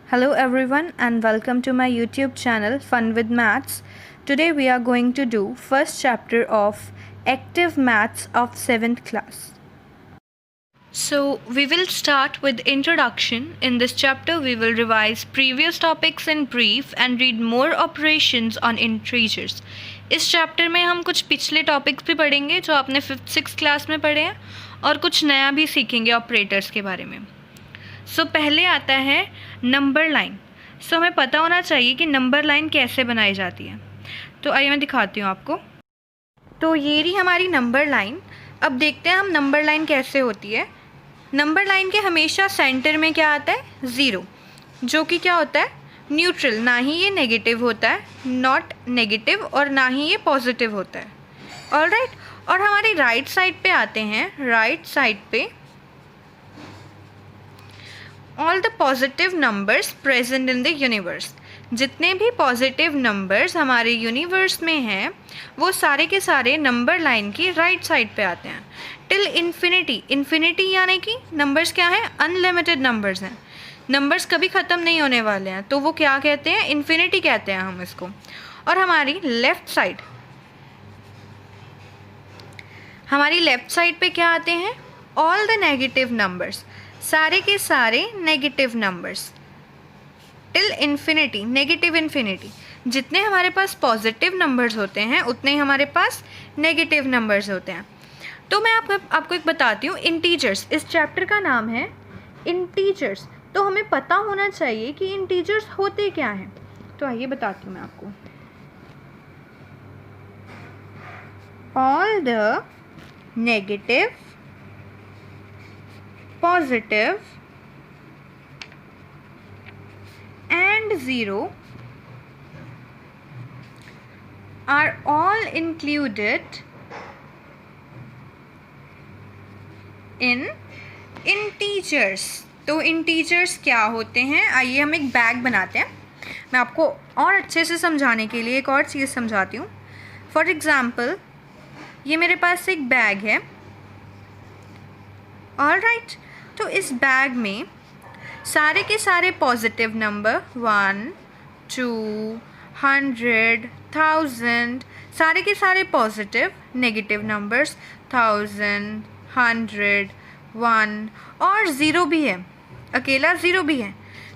Hello everyone and welcome to my YouTube channel Fun with Maths. Today we are going to do first chapter of Active Maths of 7th class. So we will start with introduction. In this chapter we will revise previous topics in brief and read more operations on integers. इस chapter में हम कुछ पिछले topics भी पढ़ेंगे जो आपने 5th-6th class में पढ़े हैं और कुछ नया भी सीखेंगे ऑपरेटर्स के बारे में. पहले आता है नंबर लाइन. हमें पता होना चाहिए कि नंबर लाइन कैसे बनाई जाती है. तो आइए मैं दिखाती हूँ आपको. तो ये रही हमारी नंबर लाइन. अब देखते हैं हम नंबर लाइन कैसे होती है. नंबर लाइन के हमेशा सेंटर में क्या आता है, ज़ीरो, जो कि क्या होता है, न्यूट्रल. ना ही ये नेगेटिव होता है, नॉट नेगेटिव, और ना ही ये पॉजिटिव होता है. ऑलराइट. और हमारी राइट साइड पे आते हैं. राइट साइड पे all the positive numbers present in the universe. जितने भी पॉजिटिव नंबर्स हमारे यूनिवर्स में हैं वो सारे के सारे नंबर लाइन की राइट साइड पे आते हैं. Till infinity. इन्फिनिटी यानी कि नंबर्स क्या हैं, अनलिमिटेड नंबर्स हैं. नंबर्स कभी ख़त्म नहीं होने वाले हैं, तो वो क्या कहते हैं, इन्फिनिटी कहते हैं हम इसको. और हमारी लेफ़्ट साइड पे क्या आते हैं, ऑल द नेगेटिव नंबर्स. सारे के सारे negative numbers till infinity. Negative infinity. जितने हमारे पास पॉजिटिव नंबर्स होते हैं उतने ही हमारे पास नेगेटिव नंबर्स होते हैं. तो मैं आपको एक बताती हूँ. इंटीजर्स, इस चैप्टर का नाम है इंटीजर्स. तो हमें पता होना चाहिए कि इंटीजर्स होते क्या हैं. तो आइए बताती हूँ मैं आपको. All the negative, positive and 0 are all included in integers. तो integers क्या होते हैं, आइए हम एक बैग बनाते हैं. मैं आपको और अच्छे से समझाने के लिए एक और चीज़ समझाती हूँ. फॉर एग्ज़ाम्पल, ये मेरे पास एक बैग है. ऑलराइट. तो इस बैग में सारे के सारे पॉजिटिव नंबर 1, 2, 100, 1000, सारे के सारे पॉजिटिव. नेगेटिव नंबर्स 1000, 100, 1 और ज़ीरो भी है, अकेला ज़ीरो भी है.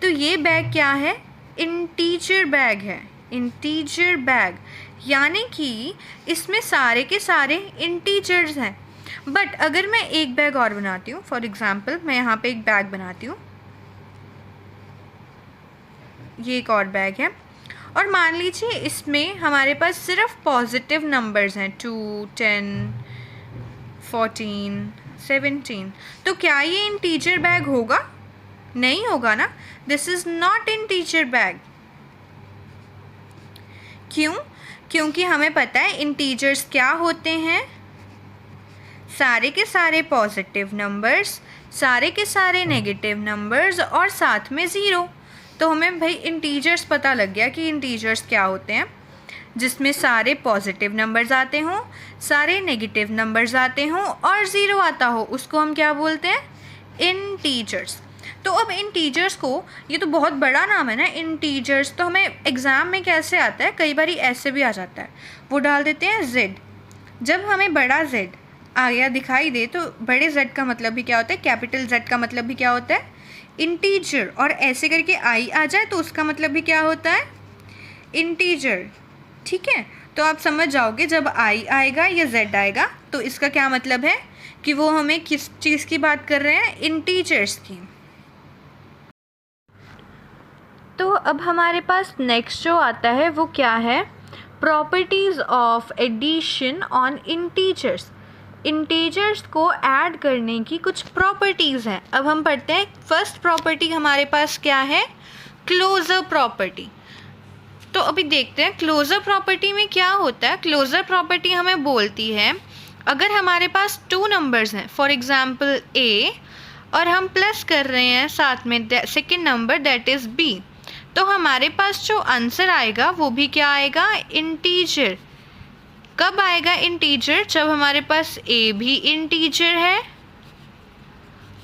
तो ये बैग क्या है, इंटीजर बैग है. इंटीजर बैग यानी कि इसमें सारे के सारे इंटीजर्स हैं. बट अगर मैं एक बैग और बनाती हूँ, फॉर एग्ज़ाम्पल मैं यहाँ पे एक बैग बनाती हूँ, ये एक और बैग है, और मान लीजिए इसमें हमारे पास सिर्फ पॉजिटिव नंबर्स हैं 2, 10, 14, 17. तो क्या ये इंटीजर बैग होगा, नहीं होगा ना. This is not integer bag. क्यों, क्योंकि हमें पता है इंटीजर्स क्या होते हैं, सारे के सारे पॉजिटिव नंबर्स, सारे के सारे नेगेटिव नंबर्स और साथ में ज़ीरो. तो हमें भाई इंटीजर्स पता लग गया कि इंटीजर्स क्या होते हैं, जिसमें सारे पॉजिटिव नंबर्स आते हों, सारे नेगेटिव नंबर्स आते हों और ज़ीरो आता हो. उसको हम क्या बोलते हैं, इंटीजर्स. तो अब इंटीजर्स को, ये तो बहुत बड़ा नाम है ना इंटीजर्स, तो हमें एग्ज़ाम में कैसे आता है, कई बार ऐसे भी आ जाता है, वो डाल देते हैं Z. जब हमें बड़ा Z आ गया दिखाई दे तो बड़े Z का मतलब भी क्या होता है, कैपिटल Z का मतलब भी क्या होता है, इंटीजर. और ऐसे करके I आ जाए तो उसका मतलब भी क्या होता है, इंटीजर. ठीक है. तो आप समझ जाओगे जब I आएगा या Z आएगा तो इसका क्या मतलब है कि वो हमें किस चीज़ की बात कर रहे हैं, इंटीजर्स की. तो अब हमारे पास नेक्स्ट जो आता है वो क्या है, properties of addition on integers. Integers को ऐड करने की कुछ प्रॉपर्टीज़ हैं. अब हम पढ़ते हैं. फर्स्ट प्रॉपर्टी हमारे पास क्या है, क्लोजर प्रॉपर्टी. तो अभी देखते हैं क्लोजर प्रॉपर्टी में क्या होता है. क्लोजर प्रॉपर्टी हमें बोलती है अगर हमारे पास 2 नंबर्स हैं, फॉर एग्ज़ाम्पल A, और हम प्लस कर रहे हैं साथ में second number that is B, तो हमारे पास जो आंसर आएगा वो भी क्या आएगा, इंटीजर. कब आएगा इंटीजर, जब हमारे पास A भी इंटीजर है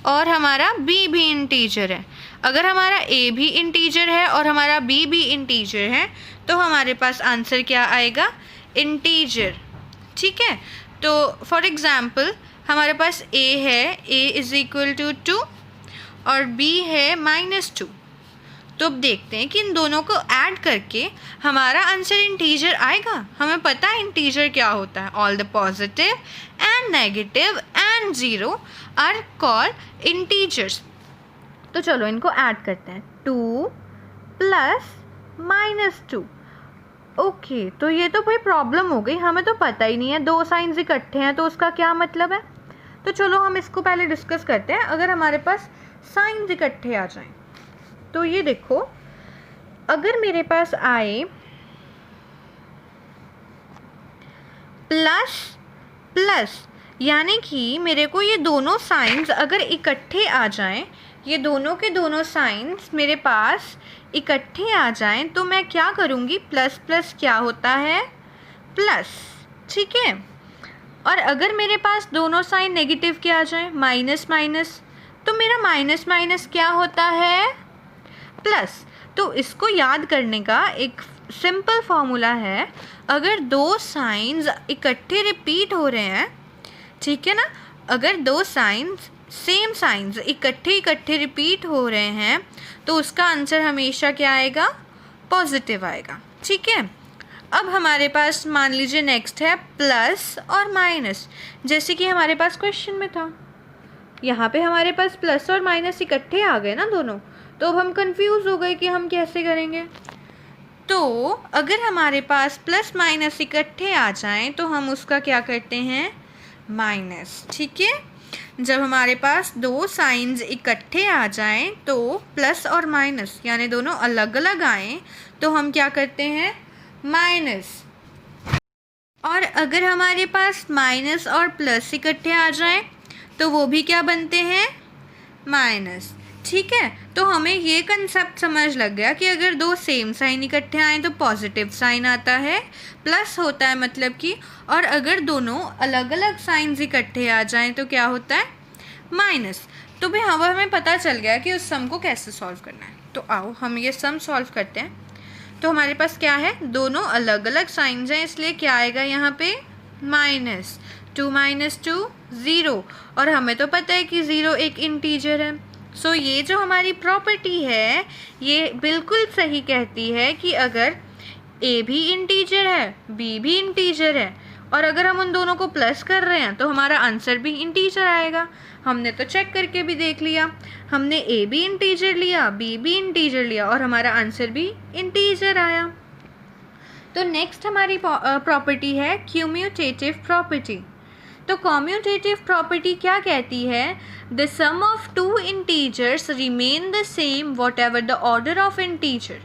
और हमारा B भी इंटीजर है. अगर हमारा a भी इंटीजर है और हमारा b भी इंटीजर है तो हमारे पास आंसर क्या आएगा, इंटीजर। ठीक है, तो फॉर एग्ज़ाम्पल हमारे पास a है, a इज़ इक्वल टू 2 और b है -2। तो अब देखते हैं कि इन दोनों को ऐड करके हमारा आंसर इंटीजर आएगा। हमें पता है इंटीजर क्या होता है, all the positive and negative and zero are called integers. तो चलो इनको ऐड करते हैं, 2 + -2। ओके, तो ये तो कोई प्रॉब्लम हो गई, हमें तो पता ही नहीं है, दो साइंस इकट्ठे हैं तो उसका क्या मतलब है। तो चलो हम इसको पहले डिस्कस करते हैं। अगर हमारे पास साइंस इकट्ठे आ जाएं तो ये देखो, अगर मेरे पास आए प्लस प्लस, यानी कि मेरे को ये दोनों साइंस अगर इकट्ठे आ जाएं, ये दोनों के दोनों साइंस मेरे पास इकट्ठे आ जाएं, तो मैं क्या करूँगी, प्लस प्लस क्या होता है, प्लस। ठीक है, और अगर मेरे पास दोनों साइन नेगेटिव के आ जाएं, माइनस माइनस, तो मेरा माइनस माइनस क्या होता है, प्लस। तो इसको याद करने का एक सिंपल फॉर्मूला है, अगर दो साइंस इकट्ठे रिपीट हो रहे हैं, ठीक है ना, अगर दो साइंस सेम साइंस इकट्ठे रिपीट हो रहे हैं तो उसका आंसर हमेशा क्या आएगा, पॉजिटिव आएगा। ठीक है, अब हमारे पास मान लीजिए नेक्स्ट है प्लस और माइनस, जैसे कि हमारे पास क्वेश्चन में था, यहाँ पे हमारे पास प्लस और माइनस इकट्ठे आ गए ना दोनों, तो अब हम कंफ्यूज हो गए कि हम कैसे करेंगे। तो अगर हमारे पास प्लस माइनस इकट्ठे आ जाएं तो हम उसका क्या करते हैं, माइनस। ठीक है, जब हमारे पास दो साइंस इकट्ठे आ जाएं तो प्लस और माइनस यानी दोनों अलग अलग आएं तो हम क्या करते हैं, माइनस। और अगर हमारे पास माइनस और प्लस इकट्ठे आ जाएं तो वो भी क्या बनते हैं, माइनस। ठीक है, तो हमें ये कंसेप्ट समझ लग गया कि अगर दो सेम साइन इकट्ठे आएँ तो पॉजिटिव साइन आता है, प्लस होता है मतलब कि, और अगर दोनों अलग अलग साइंस इकट्ठे आ जाएं तो क्या होता है, माइनस। तो भाई हमें पता चल गया कि उस सम को कैसे सॉल्व करना है। तो आओ हम ये सम सॉल्व करते हैं। तो हमारे पास क्या है, दोनों अलग अलग साइंस हैं, इसलिए क्या आएगा यहाँ पे, माइनस। 2 - 2 0, और हमें तो पता है कि 0 एक इंटीजर है। सो ये जो हमारी प्रॉपर्टी है ये बिल्कुल सही कहती है कि अगर a भी इंटीजर है, b भी इंटीजर है, और अगर हम उन दोनों को प्लस कर रहे हैं तो हमारा आंसर भी इंटीजर आएगा। हमने तो चेक करके भी देख लिया, हमने a भी इंटीजर लिया, b भी इंटीजर लिया, और हमारा आंसर भी इंटीजर आया। तो नेक्स्ट हमारी प्रॉपर्टी है क्यूम्यूटेटिव प्रॉपर्टी। तो कम्यूटेटिव प्रॉपर्टी क्या कहती है, the sum of two integers remain the same whatever the order of integer.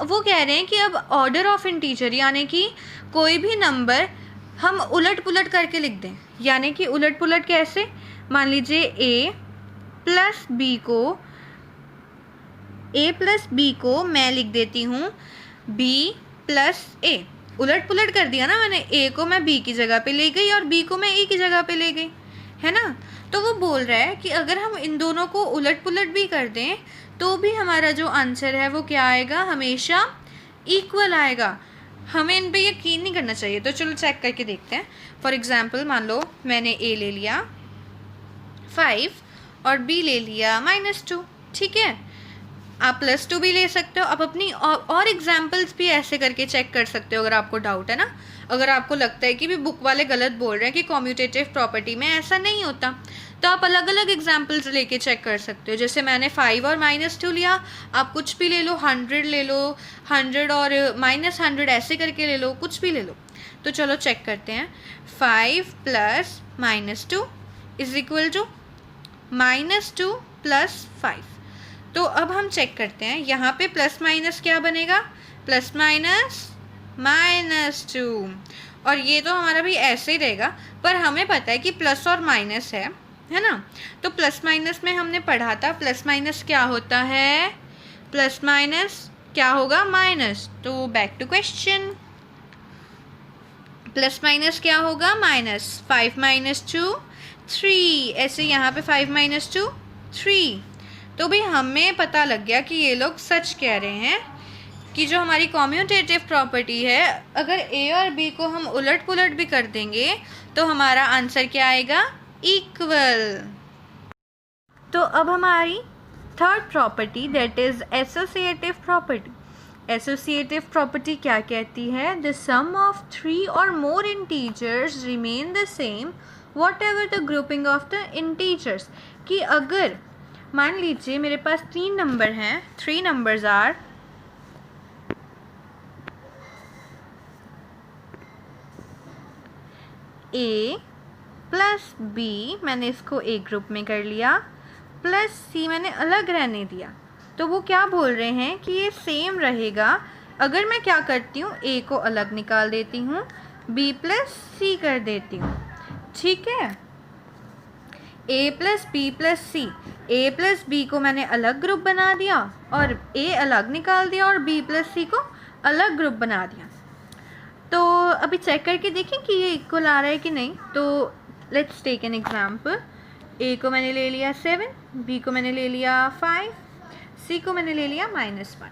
वो कह रहे हैं कि अब ऑर्डर ऑफ इंटीजर यानी कि कोई भी नंबर हम उलट पुलट करके लिख दें, यानी कि उलट पुलट कैसे, मान लीजिए a प्लस b को मैं लिख देती हूँ b प्लस a, उलट पुलट कर दिया ना मैंने, a को मैं b की जगह पे ले गई और b को मैं a की जगह पे ले गई, है ना। तो वो बोल रहा है कि अगर हम इन दोनों को उलट पुलट भी कर दें तो भी हमारा जो आंसर है वो क्या आएगा, हमेशा इक्वल आएगा। हमें इन पे यकीन नहीं करना चाहिए। तो चलो चेक करके देखते हैं। फॉर एग्जांपल मान लो मैंने a ले लिया 5 और b ले लिया -2, ठीक है। आप +2 भी ले सकते हो। आप अपनी और एग्जाम्पल्स भी ऐसे करके चेक कर सकते हो अगर आपको डाउट है ना। अगर आपको लगता है कि भी बुक वाले गलत बोल रहे हैं कि कम्यूटेटिव प्रॉपर्टी में ऐसा नहीं होता, तो आप अलग अलग एग्जाम्पल्स लेके चेक कर सकते हो। जैसे मैंने 5 और -2 लिया, आप कुछ भी ले लो, 100 ले लो, 100 और -100 ऐसे करके ले लो, कुछ भी ले लो। तो चलो चेक करते हैं। 5 + -2 इज इक्वल टू -2 + 5। तो अब हम चेक करते हैं, यहाँ पे प्लस माइनस क्या बनेगा, प्लस माइनस -2, और ये तो हमारा भी ऐसे ही रहेगा। पर हमें पता है कि प्लस और माइनस है ना। तो प्लस माइनस में हमने पढ़ा था प्लस माइनस क्या होता है, प्लस माइनस क्या होगा, माइनस। तो back to question, plus minus क्या होगा, माइनस। 5 - 2 3, ऐसे यहाँ पे 5 - 2 3, तो भी हमें पता लग गया कि ये लोग सच कह रहे हैं कि जो हमारी कॉम्यूटेटिव प्रॉपर्टी है, अगर ए और बी को हम उलट पुलट भी कर देंगे तो हमारा आंसर क्या आएगा? इक्वल। तो अब हमारी third property that is associative property. Associative property क्या कहती है? द सम ऑफ 3 और more integers remain the same whatever the grouping of the integers. कि अगर मान लीजिए मेरे पास 3 नंबर हैं, 3 numbers are A plus B, मैंने इसको ए ग्रुप में कर लिया, प्लस सी मैंने अलग रहने दिया, तो वो क्या बोल रहे हैं कि ये सेम रहेगा अगर मैं क्या करती हूँ, ए को अलग निकाल देती हूँ, बी प्लस सी कर देती हूँ। ठीक है, ए प्लस बी प्लस सी, ए प्लस बी को मैंने अलग ग्रुप बना दिया और ए अलग निकाल दिया और बी प्लस सी को अलग ग्रुप बना दिया। तो अभी चेक करके देखें कि ये इक्वल आ रहा है कि नहीं। तो लेट्स टेक एन एग्जाम्पल। ए को मैंने ले लिया 7, बी को मैंने ले लिया 5, सी को मैंने ले लिया -1।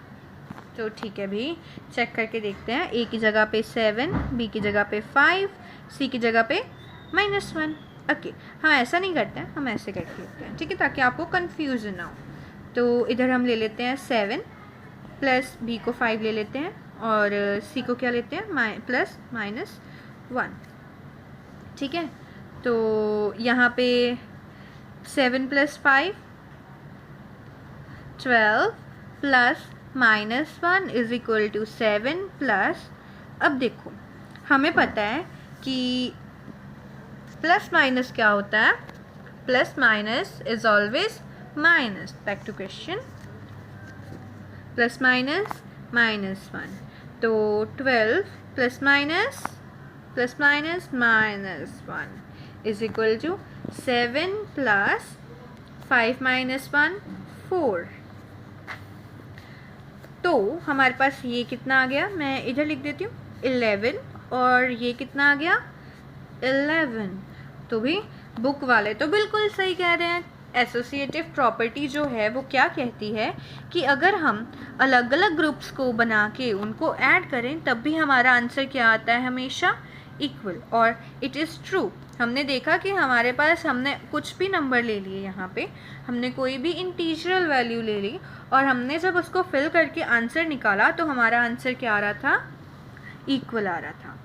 तो ठीक है भी, चेक करके देखते हैं। ए की जगह पे 7, बी की जगह पे 5, सी की जगह पे -1। ओके, हम ऐसा नहीं करते हैं, हम ऐसे करके देखते हैं, ठीक है, ताकि आपको कन्फ्यूजन ना हो। तो इधर हम ले लेते हैं 7 प्लस बी को 5 ले लेते हैं और सी को क्या लेते हैं, प्लस -1। ठीक है, तो यहाँ पे 7 plus 5 12 plus -1 is equal to 7 plus, अब देखो हमें पता है कि प्लस माइनस क्या होता है, plus minus is always minus. Back to question, plus minus -1, तो 12 plus minus -1 is equal to 7 plus 5 -1 4। तो हमारे पास ये कितना आ गया, मैं इधर लिख देती हूँ 11, और ये कितना आ गया 11। तो भी बुक वाले तो बिल्कुल सही कह रहे हैं। एसोसिएटिव प्रॉपर्टी जो है वो क्या कहती है कि अगर हम अलग अलग ग्रुप्स को बना के उनको ऐड करें तब भी हमारा आंसर क्या आता है, हमेशा इक्वल। और इट इज़ ट्रू, हमने देखा कि हमारे पास हमने कुछ भी नंबर ले लिए, यहाँ पे हमने कोई भी इंटीजरल वैल्यू ले ली और हमने जब उसको फिल करके आंसर निकाला तो हमारा आंसर क्या आ रहा था, इक्वल आ रहा था।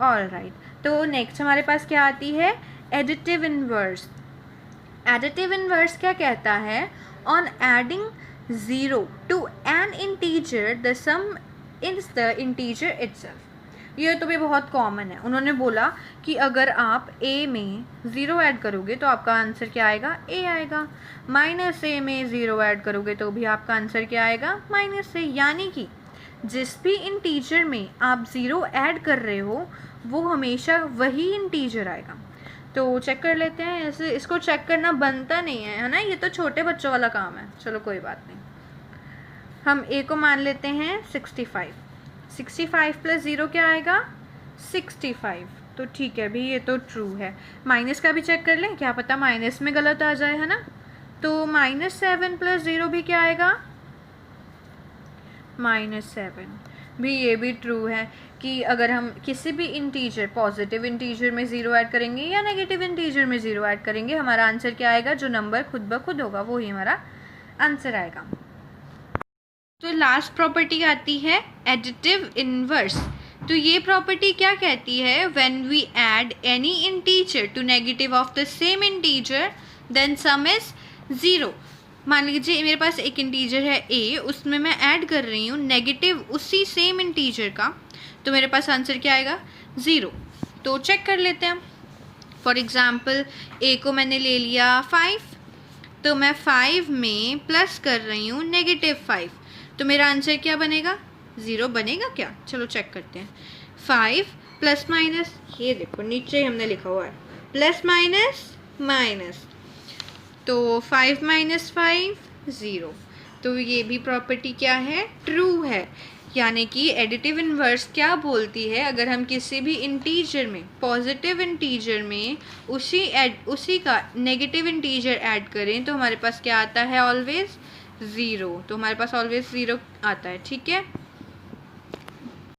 ऑल राइट, तो नेक्स्ट हमारे पास क्या आती है, एडिटिव इनवर्स। एडिटिव इनवर्स क्या कहता है, on adding 0 to an integer the sum is the integer itself. ये तो भी बहुत कॉमन है। उन्होंने बोला कि अगर आप a में 0 ऐड करोगे तो आपका आंसर क्या आएगा, a आएगा। -a में 0 ऐड करोगे तो भी आपका आंसर क्या आएगा, -a। यानी कि जिस भी इंटीजर में आप 0 ऐड कर रहे हो वो हमेशा वही इंटीजर आएगा। तो चेक कर लेते हैं, ऐसे इसको चेक करना बनता नहीं है ना, ये तो छोटे बच्चों वाला काम है। चलो कोई बात नहीं, हम a को मान लेते हैं 65। 65 प्लस 0 क्या आएगा, 65। तो ठीक है भी, ये तो ट्रू है। माइनस का भी चेक कर लें, क्या पता माइनस में गलत आ जाए, है ना। तो -7 प्लस 0 भी क्या आएगा, -7 भी। ये भी ट्रू है कि अगर हम किसी भी इंटीजर, पॉजिटिव इंटीजर में 0 ऐड करेंगे या नेगेटिव इंटीजर में 0 ऐड करेंगे, हमारा आंसर क्या आएगा, जो नंबर खुद ब खुद होगा वो ही हमारा आंसर आएगा। तो लास्ट प्रॉपर्टी आती है एडिटिव इनवर्स। तो ये प्रॉपर्टी क्या कहती है, when we add any integer to negative of the same integer then sum is 0। मान लीजिए मेरे पास एक इंटीजर है a, उसमें मैं ऐड कर रही हूँ नेगेटिव उसी सेम इंटीजर का, तो मेरे पास आंसर क्या आएगा, 0। तो चेक कर लेते हैं। फॉर एग्ज़ाम्पल a को मैंने ले लिया 5, तो मैं 5 में प्लस कर रही हूँ -5, तो मेरा आंसर क्या बनेगा, 0 बनेगा क्या। चलो चेक करते हैं। 5 प्लस माइनस, ये देखो नीचे हमने लिखा हुआ है प्लस माइनस, तो 5 - 5 0। तो ये भी प्रॉपर्टी क्या है, ट्रू है। यानी कि एडिटिव इनवर्स क्या बोलती है, अगर हम किसी भी इंटीजर में, पॉजिटिव इंटीजर में उसी का नेगेटिव इंटीजर ऐड करें तो हमारे पास क्या आता है, ऑलवेज ज़ीरो, तो हमारे पास ऑलवेज ज़ीरो आता है, ठीक है।